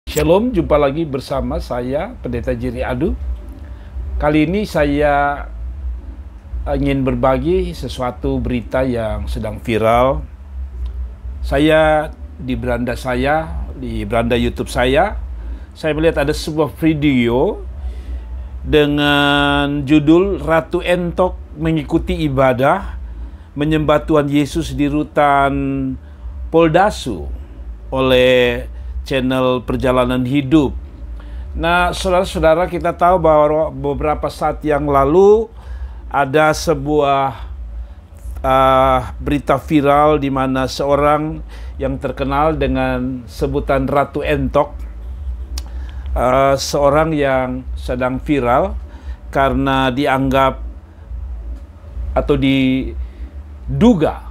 Shalom, jumpa lagi bersama saya, Pendeta Jerry Adu. Kali ini saya ingin berbagi sesuatu berita yang sedang viral. Saya di beranda YouTube saya melihat ada sebuah video dengan judul Ratu Entok mengikuti ibadah menyembah Tuhan Yesus di rutan Poldasu oleh channel Perjalanan Hidup. Nah, saudara-saudara, kita tahu bahwa beberapa saat yang lalu ada sebuah berita viral di mana seorang yang terkenal dengan sebutan Ratu Entok, seorang yang sedang viral karena dianggap atau diduga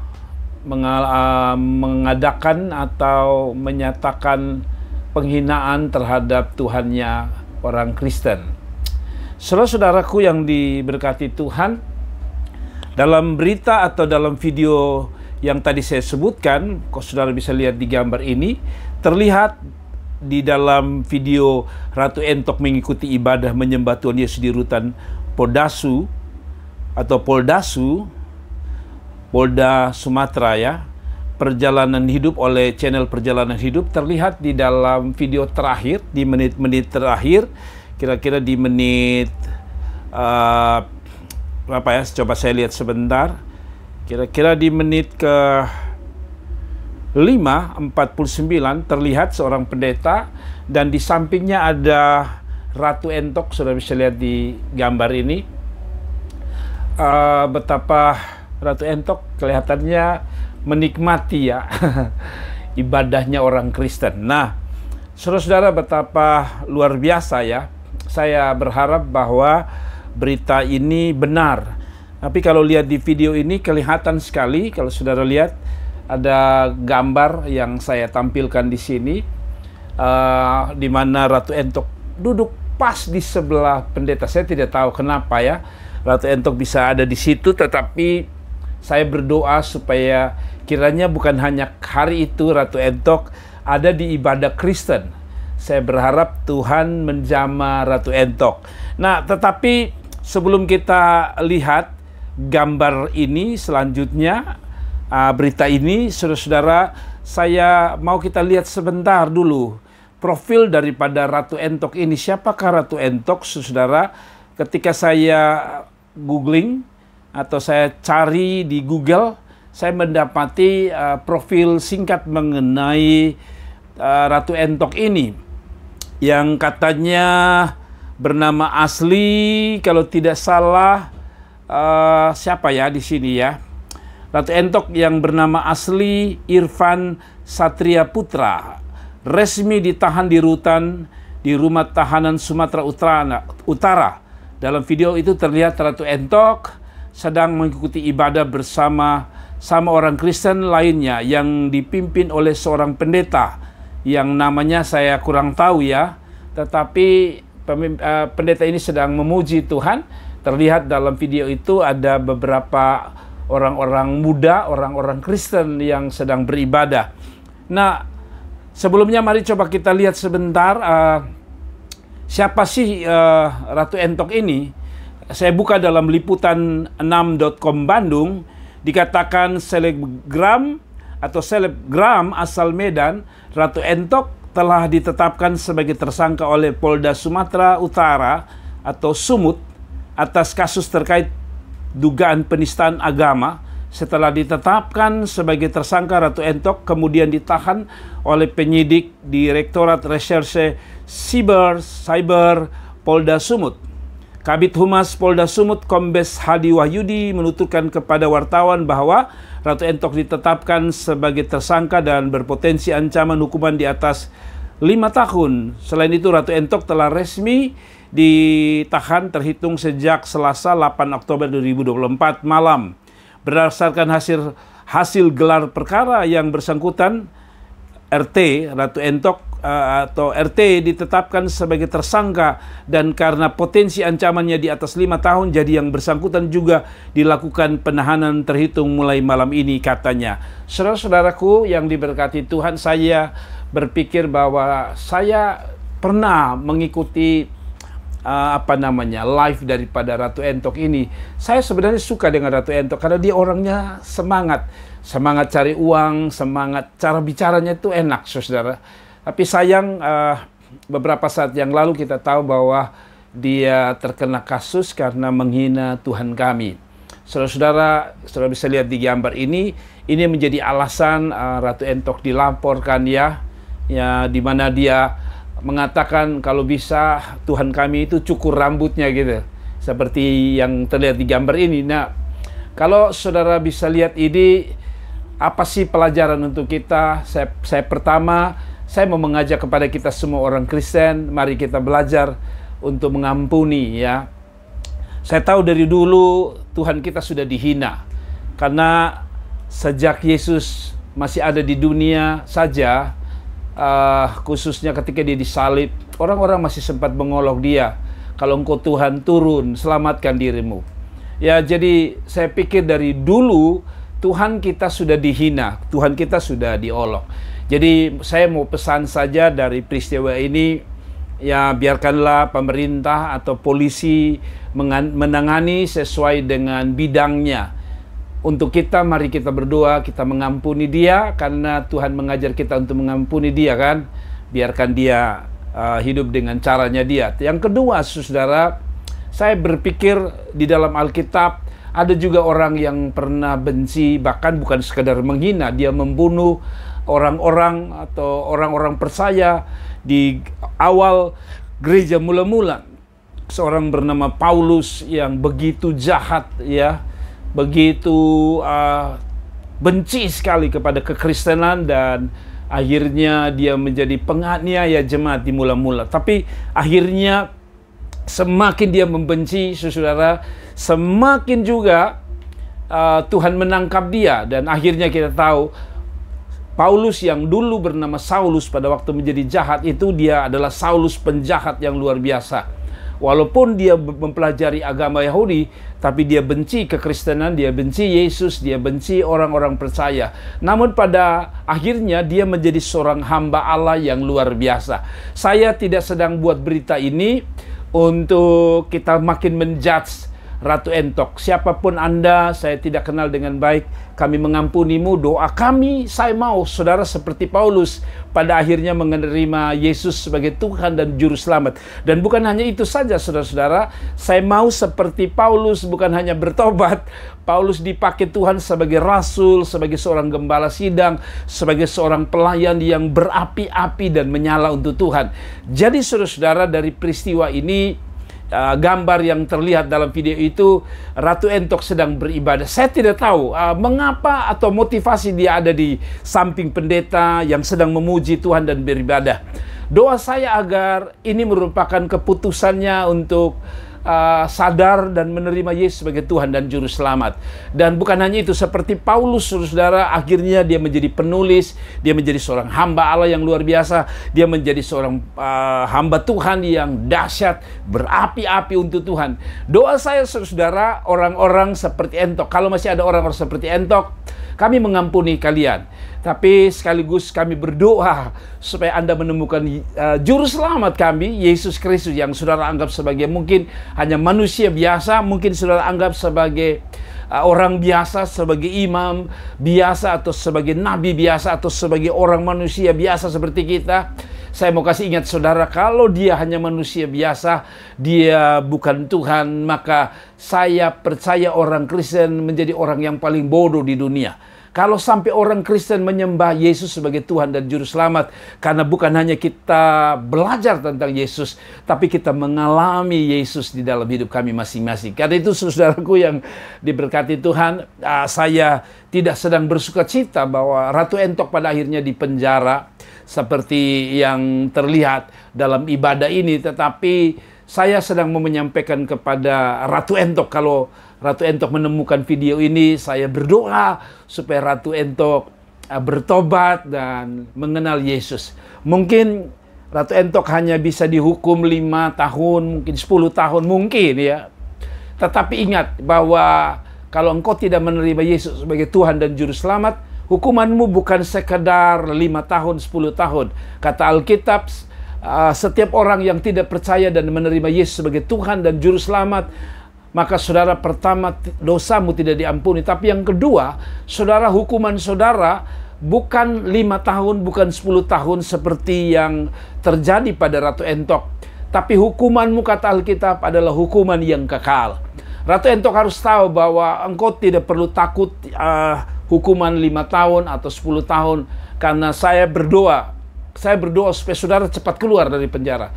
mengadakan atau menyatakan penghinaan terhadap Tuhannya orang Kristen. Saudara-saudaraku yang diberkati Tuhan, dalam berita atau dalam video yang tadi saya sebutkan, kok saudara bisa lihat di gambar ini, terlihat di dalam video Ratu Entok mengikuti ibadah menyembah Tuhan Yesus di rutan Poldasu atau Polda Sumatera ya, Perjalanan Hidup oleh channel Perjalanan Hidup. Terlihat di dalam video terakhir, di menit-menit terakhir, kira-kira di menit berapa ya, coba saya lihat sebentar, kira-kira di menit ke 5:49 terlihat seorang pendeta dan di sampingnya ada Ratu Entok. Sudah bisa lihat di gambar ini betapa Ratu Entok kelihatannya menikmati ya ibadahnya orang Kristen. Nah, saudara-saudara, betapa luar biasa ya. Saya berharap bahwa berita ini benar. Tapi kalau lihat di video ini kelihatan sekali, kalau saudara lihat ada gambar yang saya tampilkan di sini, di mana Ratu Entok duduk pas di sebelah pendeta. Saya tidak tahu kenapa ya Ratu Entok bisa ada di situ, tetapi saya berdoa supaya kiranya bukan hanya hari itu Ratu Entok ada di ibadah Kristen. Saya berharap Tuhan menjamah Ratu Entok. Nah, tetapi sebelum kita lihat gambar ini selanjutnya, berita ini, saudara-saudara, saya mau kita lihat sebentar dulu profil daripada Ratu Entok ini. Siapakah Ratu Entok, saudara? Ketika saya googling atau saya cari di Google, saya mendapati profil singkat mengenai Ratu Entok ini, yang katanya bernama asli, kalau tidak salah, siapa ya di sini ya? Ratu Entok yang bernama asli Irfan Satria Putra, resmi ditahan di rutan di Rumah Tahanan Sumatera Utara. Dalam video itu terlihat Ratu Entok sedang mengikuti ibadah bersama orang Kristen lainnya yang dipimpin oleh seorang pendeta yang namanya saya kurang tahu ya, tetapi pendeta ini sedang memuji Tuhan. Terlihat dalam video itu ada beberapa orang-orang muda, orang-orang Kristen yang sedang beribadah. Nah, sebelumnya mari coba kita lihat sebentar siapa sih Ratu Entok ini. Saya buka dalam liputan6.com Bandung, dikatakan selebgram asal Medan, Ratu Entok telah ditetapkan sebagai tersangka oleh Polda Sumatera Utara atau Sumut atas kasus terkait dugaan penistaan agama. Setelah ditetapkan sebagai tersangka, Ratu Entok kemudian ditahan oleh penyidik Direktorat Reserse Cyber Polda Sumut. Kabid Humas Polda Sumut Kombes Hadi Wahyudi menuturkan kepada wartawan bahwa Ratu Entok ditetapkan sebagai tersangka dan berpotensi ancaman hukuman di atas 5 tahun. Selain itu, Ratu Entok telah resmi ditahan terhitung sejak Selasa 8 Oktober 2024 malam. Berdasarkan hasil gelar perkara yang bersangkutan, RT Ratu Entok atau RT ditetapkan sebagai tersangka, dan karena potensi ancamannya di atas 5 tahun, jadi yang bersangkutan juga dilakukan penahanan terhitung mulai malam ini katanya. Saudara-saudaraku yang diberkati Tuhan, saya berpikir bahwa saya pernah mengikuti live daripada Ratu Entok ini. Saya sebenarnya suka dengan Ratu Entok karena dia orangnya semangat cari uang, semangat, cara bicaranya itu enak, saudara. Tapi sayang beberapa saat yang lalu kita tahu bahwa dia terkena kasus karena menghina Tuhan kami. Saudara-saudara bisa lihat di gambar ini menjadi alasan Ratu Entok dilaporkan ya, di mana dia mengatakan kalau bisa Tuhan kami itu cukur rambutnya gitu, seperti yang terlihat di gambar ini. Nah, kalau saudara bisa lihat ini, apa sih pelajaran untuk kita? Pertama, saya mau mengajak kepada kita semua orang Kristen, mari kita belajar untuk mengampuni ya. Saya tahu dari dulu Tuhan kita sudah dihina, karena sejak Yesus masih ada di dunia saja, khususnya ketika dia disalib, orang-orang masih sempat mengolok dia, kalau engkau Tuhan turun, selamatkan dirimu. Ya, jadi saya pikir dari dulu Tuhan kita sudah dihina, Tuhan kita sudah diolok. Jadi saya mau pesan saja dari peristiwa ini, ya biarkanlah pemerintah atau polisi menangani sesuai dengan bidangnya. Untuk kita, mari kita berdoa, kita mengampuni dia, karena Tuhan mengajar kita untuk mengampuni dia kan. Biarkan dia hidup dengan caranya dia. Yang kedua, saudara, saya berpikir di dalam Alkitab ada juga orang yang pernah benci, bahkan bukan sekadar menghina, dia membunuh orang-orang atau orang-orang percaya di awal gereja mula-mula. Seorang bernama Paulus yang begitu jahat ya, begitu benci sekali kepada kekristenan, dan akhirnya dia menjadi penganiaya jemaat di mula-mula. Tapi akhirnya semakin dia membenci, saudara, semakin juga Tuhan menangkap dia, dan akhirnya kita tahu Paulus yang dulu bernama Saulus pada waktu menjadi jahat itu, dia adalah Saulus penjahat yang luar biasa. Walaupun dia mempelajari agama Yahudi, tapi dia benci kekristenan, dia benci Yesus, dia benci orang-orang percaya. Namun pada akhirnya dia menjadi seorang hamba Allah yang luar biasa. Saya tidak sedang buat berita ini untuk kita makin menjudge Ratu Entok. Siapapun Anda, saya tidak kenal dengan baik, kami mengampunimu. Doa kami, saya mau saudara seperti Paulus pada akhirnya menerima Yesus sebagai Tuhan dan Juru Selamat. Dan bukan hanya itu saja, saudara-saudara, saya mau seperti Paulus, bukan hanya bertobat. Paulus dipakai Tuhan sebagai rasul, sebagai seorang gembala sidang, sebagai seorang pelayan yang berapi-api dan menyala untuk Tuhan. Jadi saudara-saudara, dari peristiwa ini, gambar yang terlihat dalam video itu, Ratu Entok sedang beribadah. Saya tidak tahu mengapa atau motivasi dia ada di samping pendeta yang sedang memuji Tuhan dan beribadah. Doa saya agar ini merupakan keputusannya untuk sadar dan menerima Yesus sebagai Tuhan dan Juru Selamat. Dan bukan hanya itu, seperti Paulus, saudara, akhirnya dia menjadi penulis, dia menjadi seorang hamba Allah yang luar biasa, dia menjadi seorang hamba Tuhan yang dahsyat, berapi-api untuk Tuhan. Doa saya, saudara, orang-orang seperti Entok, kalau masih ada orang-orang seperti Entok, kami mengampuni kalian. Tapi sekaligus kami berdoa supaya Anda menemukan Juru Selamat kami, Yesus Kristus, yang saudara anggap sebagai mungkin hanya manusia biasa, mungkin saudara anggap sebagai orang biasa, sebagai imam biasa, atau sebagai nabi biasa, atau sebagai orang manusia biasa seperti kita. Saya mau kasih ingat saudara, kalau dia hanya manusia biasa, dia bukan Tuhan, maka saya percaya orang Kristen menjadi orang yang paling bodoh di dunia. Kalau sampai orang Kristen menyembah Yesus sebagai Tuhan dan Juru Selamat, karena bukan hanya kita belajar tentang Yesus, tapi kita mengalami Yesus di dalam hidup kami masing-masing. Karena itu, saudaraku yang diberkati Tuhan, saya tidak sedang bersuka cita bahwa Ratu Entok pada akhirnya dipenjara seperti yang terlihat dalam ibadah ini, tetapi saya sedang mau menyampaikan kepada Ratu Entok, kalau Ratu Entok menemukan video ini, saya berdoa supaya Ratu Entok bertobat dan mengenal Yesus. Mungkin Ratu Entok hanya bisa dihukum 5 tahun, mungkin 10 tahun, mungkin ya. Tetapi ingat bahwa kalau engkau tidak menerima Yesus sebagai Tuhan dan Juru Selamat, hukumanmu bukan sekedar 5 tahun, 10 tahun. Kata Alkitab, setiap orang yang tidak percaya dan menerima Yesus sebagai Tuhan dan Juru Selamat, maka saudara, pertama, dosamu tidak diampuni. Tapi yang kedua, saudara, hukuman saudara bukan 5 tahun, bukan 10 tahun seperti yang terjadi pada Ratu Entok. Tapi hukumanmu, kata Alkitab, adalah hukuman yang kekal. Ratu Entok harus tahu bahwa engkau tidak perlu takut hukuman 5 tahun atau 10 tahun. Karena saya berdoa supaya saudara cepat keluar dari penjara.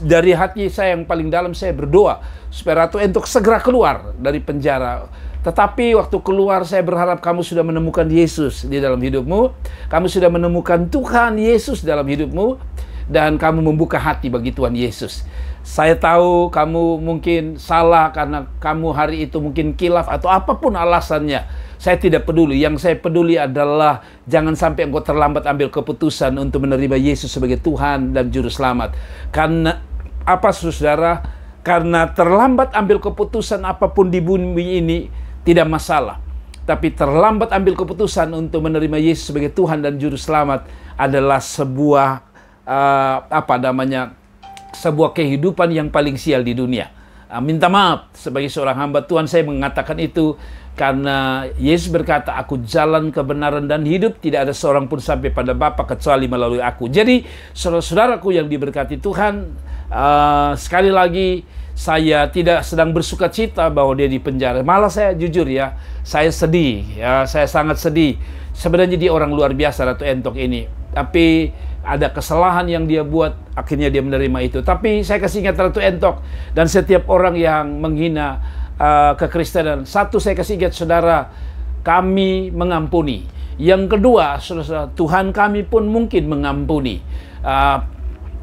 Dari hati saya yang paling dalam, saya berdoa supaya Ratu Entok segera keluar dari penjara. Tetapi waktu keluar, saya berharap kamu sudah menemukan Yesus di dalam hidupmu. Kamu sudah menemukan Tuhan Yesus dalam hidupmu. Dan kamu membuka hati bagi Tuhan Yesus. Saya tahu kamu mungkin salah karena kamu hari itu mungkin kilaf atau apapun alasannya. Saya tidak peduli. Yang saya peduli adalah jangan sampai engkau terlambat ambil keputusan untuk menerima Yesus sebagai Tuhan dan Juru Selamat. Karena apa, saudara? Karena terlambat ambil keputusan apapun di bumi ini tidak masalah. Tapi terlambat ambil keputusan untuk menerima Yesus sebagai Tuhan dan Juru Selamat adalah sebuah sebuah kehidupan yang paling sial di dunia. Minta maaf sebagai seorang hamba Tuhan, saya mengatakan itu karena Yesus berkata, aku jalan kebenaran dan hidup, tidak ada seorang pun sampai pada Bapa kecuali melalui aku. Jadi saudara-saudaraku yang diberkati Tuhan, sekali lagi saya tidak sedang bersuka cita bahwa dia di penjara. Malah saya jujur ya, saya sedih ya, saya sangat sedih. Sebenarnya dia orang luar biasa, Ratu Entok ini. Tapi ada kesalahan yang dia buat, akhirnya dia menerima itu. Tapi saya kasih ingat Ratu Entok dan setiap orang yang menghina kekristenan. Satu, saya kasih ingat saudara, kami mengampuni. Yang kedua, saudara, Tuhan kami pun mungkin mengampuni.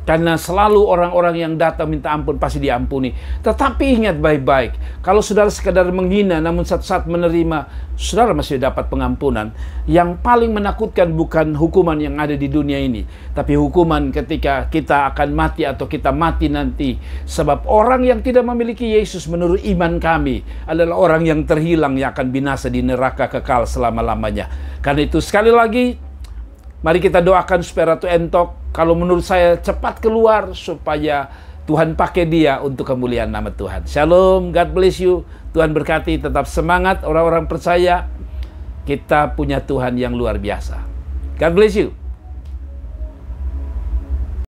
Karena selalu orang-orang yang datang minta ampun pasti diampuni. Tetapi ingat baik-baik, kalau saudara sekadar menghina namun saat-saat menerima, saudara masih dapat pengampunan. Yang paling menakutkan bukan hukuman yang ada di dunia ini, tapi hukuman ketika kita akan mati atau kita mati nanti. Sebab orang yang tidak memiliki Yesus menurut iman kami adalah orang yang terhilang, yang akan binasa di neraka kekal selama-lamanya. Karena itu sekali lagi, mari kita doakan supaya Ratu Entok, kalau menurut saya, cepat keluar supaya Tuhan pakai dia untuk kemuliaan nama Tuhan. Shalom, God bless you. Tuhan berkati, tetap semangat orang-orang percaya. Kita punya Tuhan yang luar biasa. God bless you.